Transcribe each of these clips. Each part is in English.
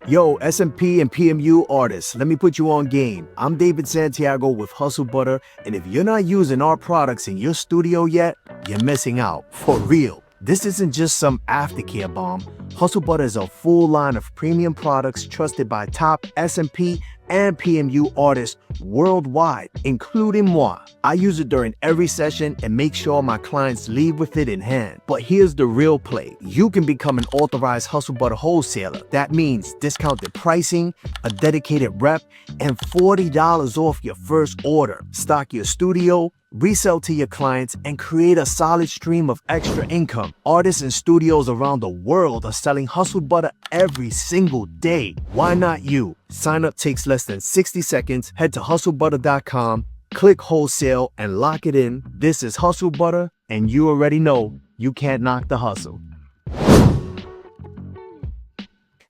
Yo, SMP and PMU artists, let me put you on game. I'm David Santiago with Hustle Butter, and if you're not using our products in your studio yet, you're missing out. For real. This isn't just some aftercare bomb. Hustle Butter is a full line of premium products trusted by top SMP and PMU artists worldwide, including moi. I use it during every session and make sure my clients leave with it in hand. But here's the real play. You can become an authorized Hustle Butter wholesaler. That means discounted pricing, a dedicated rep, and $40 off your first order. Stock your studio, resell to your clients, and create a solid stream of extra income. Artists and studios around the world are selling Hustle Butter every single day. Why not you? Sign up takes less than 60 seconds. Head to hustlebutter.com, click wholesale, and lock it in. This is Hustle Butter, and you already know you can't knock the hustle.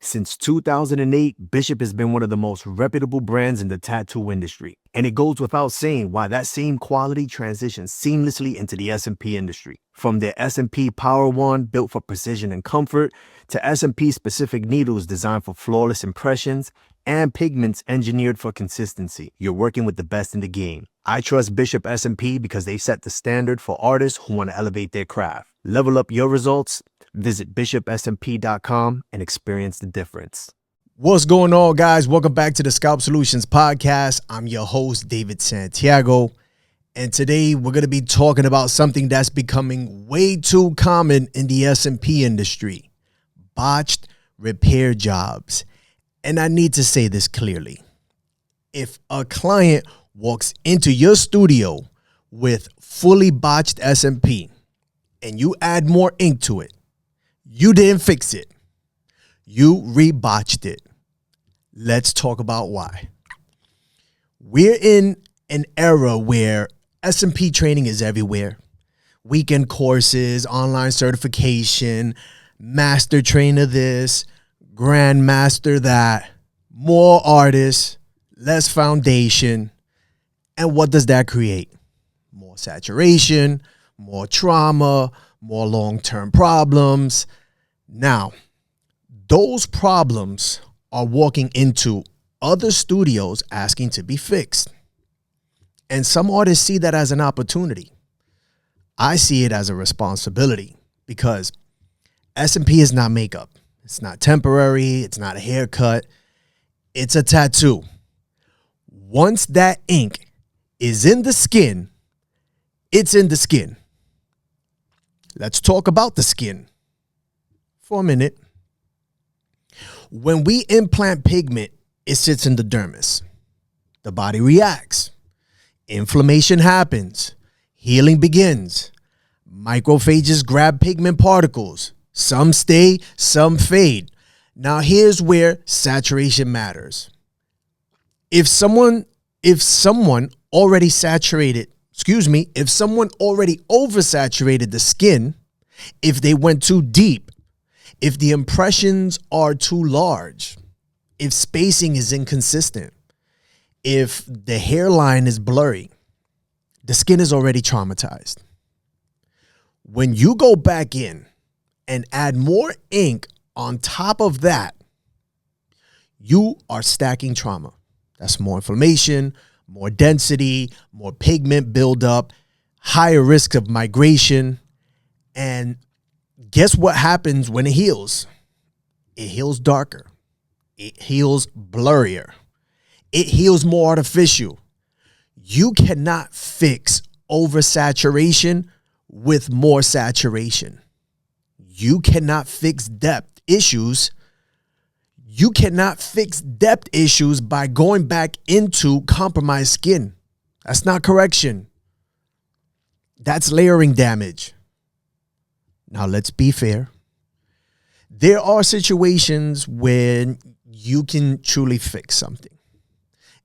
Since 2008, Bishop has been one of the most reputable brands in the tattoo industry. And it goes without saying why that same quality transitions seamlessly into the SMP industry. From their SMP Power Wand built for precision and comfort, to SMP specific needles designed for flawless impressions, and pigments engineered for consistency, you're working with the best in the game. I trust Bishop SMP because they set the standard for artists who want to elevate their craft. Level up your results. Visit bishopsmp.com and experience the difference. What's going on, guys? Welcome back to the Scalp Solutions Podcast. I'm your host, David Santiago. And today we're going to be talking about something that's becoming way too common in the SMP industry: botched repair jobs. And I need to say this clearly. If a client walks into your studio with fully botched SMP and you add more ink to it, you didn't fix it. You re-botched it. Let's talk about why. We're in an era where SMP training is everywhere. Weekend courses, online certification, master trainer this, grandmaster that, more artists, less foundation. And what does that create? More saturation, more trauma, more long-term problems. Now, those problems are walking into other studios asking to be fixed. And some artists see that as an opportunity. I see it as a responsibility because SMP is not makeup. It's not temporary. It's not a haircut. It's a tattoo. Once that ink is in the skin, it's in the skin. Let's talk about the skin for a minute. When we implant pigment, it sits in the dermis. The body reacts. Inflammation happens. Healing begins. Macrophages grab pigment particles. Some stay, some fade. Now here's where saturation matters. If someone already oversaturated the skin, if they went too deep, if the impressions are too large, if spacing is inconsistent, if the hairline is blurry, the skin is already traumatized. When you go back in and add more ink on top of that, you are stacking trauma. That's more inflammation, more density, more pigment buildup, higher risk of migration. And guess what happens when it heals? It heals darker. It heals blurrier. It heals more artificial. You cannot fix oversaturation with more saturation. You cannot fix depth issues. You cannot fix depth issues by going back into compromised skin. That's not correction. That's layering damage. Now, let's be fair. There are situations when you can truly fix something.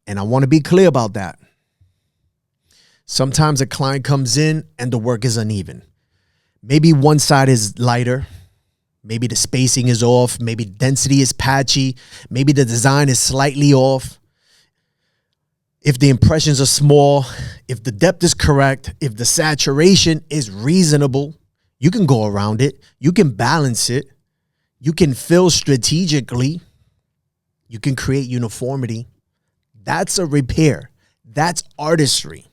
And I want to be clear about that. Sometimes a client comes in and the work is uneven. Maybe one side is lighter. Maybe the spacing is off. Maybe density is patchy. Maybe the design is slightly off. If the impressions are small, if the depth is correct, if the saturation is reasonable, you can go around it. You can balance it. You can fill strategically. You can create uniformity. That's a repair. That's artistry.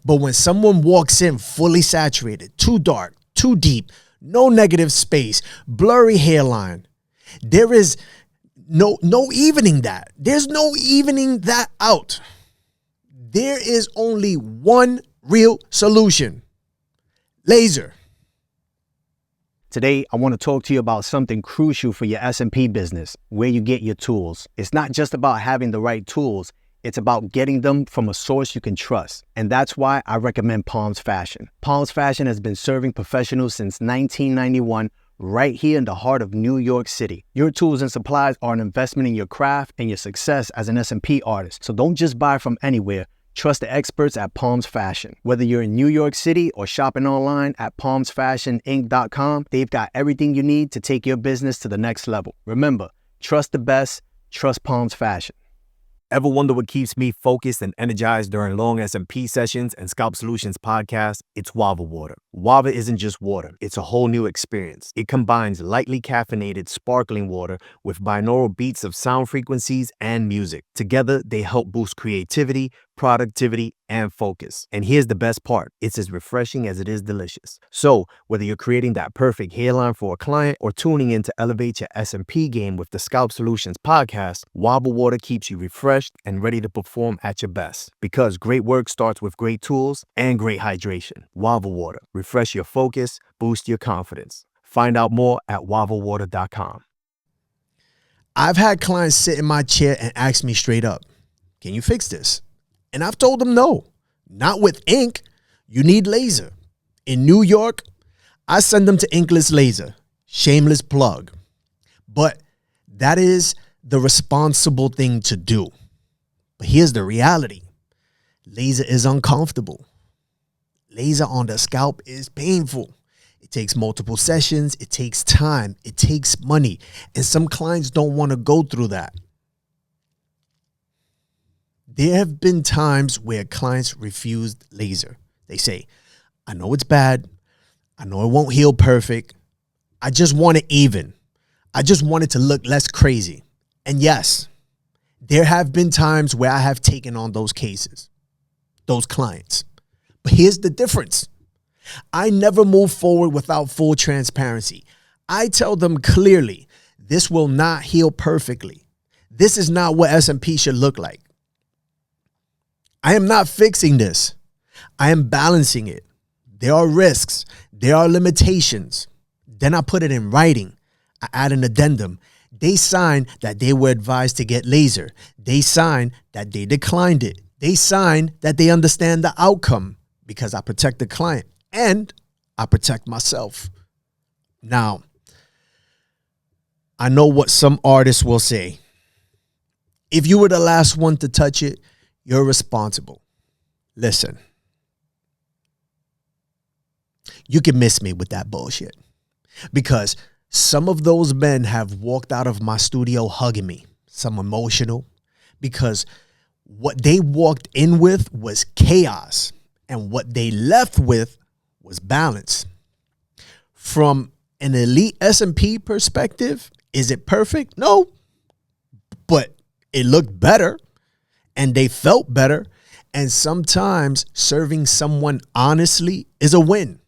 But when someone walks in fully saturated, too dark, too deep, no negative space, blurry hairline, there is no evening that. There's no evening that out. There is only one real solution: laser. Today, I want to talk to you about something crucial for your S&P business, where you get your tools. It's not just about having the right tools. It's about getting them from a source you can trust. And that's why I recommend Palms Fashion. Palms Fashion has been serving professionals since 1991, right here in the heart of New York City. Your tools and supplies are an investment in your craft and your success as an S&P artist. So don't just buy from anywhere. Trust the experts at Palms Fashion. Whether you're in New York City or shopping online at palmsfashioninc.com, they've got everything you need to take your business to the next level. Remember, trust the best, trust Palms Fashion. Ever wonder what keeps me focused and energized during long S&P sessions and Scalp Solutions Podcast? It's Wava Water. Wava isn't just water. It's a whole new experience. It combines lightly caffeinated, sparkling water with binaural beats of sound frequencies and music. Together, they help boost creativity, productivity, and focus. And here's the best part. It's as refreshing as it is delicious. So, whether you're creating that perfect hairline for a client or tuning in to elevate your S&P game with the Scalp Solutions Podcast, Wava Water keeps you refreshed and ready to perform at your best. Because great work starts with great tools and great hydration. Wava Water. Refresh your focus, boost your confidence. Find out more at wavawater.com. I've had clients sit in my chair and ask me straight up, can you fix this? And I've told them no, not with ink. You need laser. In New York, I send them to Inkless Laser. Shameless plug. But that is the responsible thing to do. But here's the reality. Laser is uncomfortable. Laser on the scalp is painful. It takes multiple sessions. It takes time. It takes money. And some clients don't want to go through that. There have been times where clients refused laser. They say, I know it's bad. I know it won't heal perfect. I just want it even. I just want it to look less crazy. And yes, there have been times where I have taken on those cases, those clients. But here's the difference. I never move forward without full transparency. I tell them clearly, this will not heal perfectly. This is not what S&P should look like. I am not fixing this. I am balancing it. There are risks. There are limitations. Then I put it in writing. I add an addendum. They sign that they were advised to get laser. They sign that they declined it. They sign that they understand the outcome because I protect the client and I protect myself. Now, I know what some artists will say. If you were the last one to touch it, you're responsible. Listen, you can miss me with that bullshit because some of those men have walked out of my studio hugging me, some emotional, because what they walked in with was chaos and what they left with was balance. From an elite S&P perspective, is it perfect? No, but it looked better. And they felt better. And sometimes serving someone honestly is a win.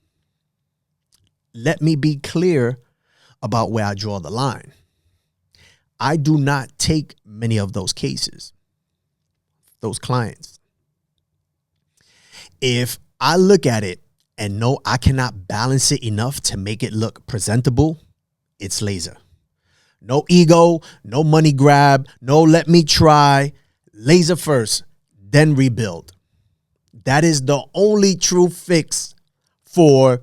Let me be clear about where I draw the line. I do not take many of those cases, those clients. If I look at it and know I cannot balance it enough to make it look presentable, it's laser. No ego, no money grab, no let me try. Laser first, then rebuild. That is the only true fix for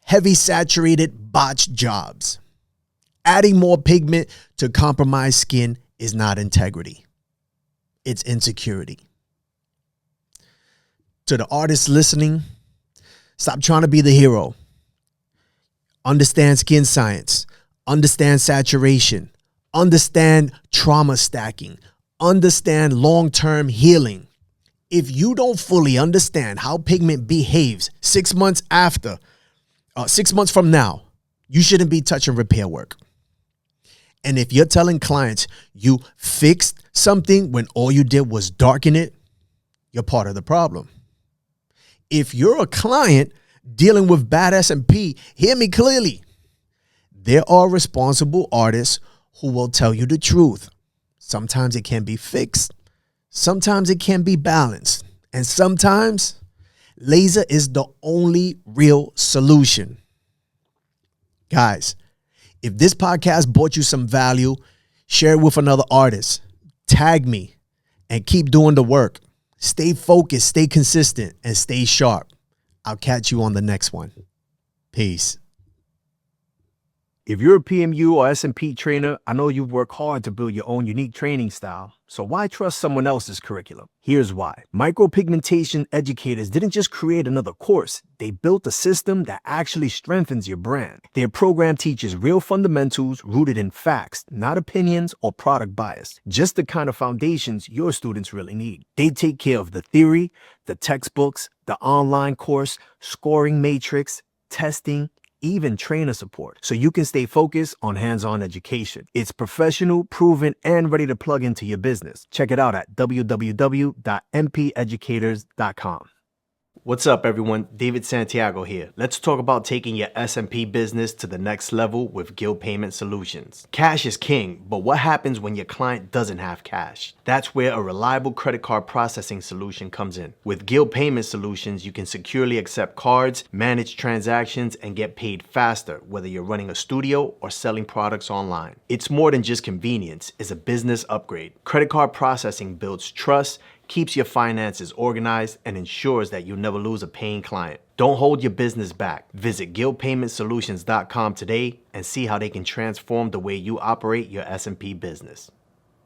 heavy saturated botched jobs. Adding more pigment to compromised skin is not integrity. It's insecurity. To the artists listening, stop trying to be the hero. Understand skin science. Understand saturation. Understand trauma stacking. Understand long-term healing. If you don't fully understand how pigment behaves 6 months from now, you shouldn't be touching repair work. And if you're telling clients you fixed something when all you did was darken it, you're part of the problem. If you're a client dealing with bad S&P, hear me clearly. There are responsible artists who will tell you the truth. Sometimes it can be fixed. Sometimes it can be balanced. And sometimes laser is the only real solution. Guys, if this podcast brought you some value, share it with another artist. Tag me and keep doing the work. Stay focused, stay consistent, and stay sharp. I'll catch you on the next one. Peace. If you're a PMU or S&P trainer, I know you've worked hard to build your own unique training style. So why trust someone else's curriculum? Here's why. Micropigmentation educators didn't just create another course. They built a system that actually strengthens your brand. Their program teaches real fundamentals rooted in facts, not opinions or product bias. Just the kind of foundations your students really need. They take care of the theory, the textbooks, the online course, scoring matrix, testing, even trainer support, so you can stay focused on hands-on education. It's professional, proven, and ready to plug into your business. Check it out at www.mpeducators.com. What's up, everyone? David Santiago here. Let's talk about taking your S&P business to the next level with Guild Payment Solutions. Cash is king, but what happens when your client doesn't have cash? That's where a reliable credit card processing solution comes in. With Guild Payment Solutions, you can securely accept cards, manage transactions, and get paid faster, whether you're running a studio or selling products online. It's more than just convenience, it's a business upgrade. Credit card processing builds trust, keeps your finances organized, and ensures that you'll never lose a paying client. Don't hold your business back. Visit guildpaymentsolutions.com today and see how they can transform the way you operate your S&P business.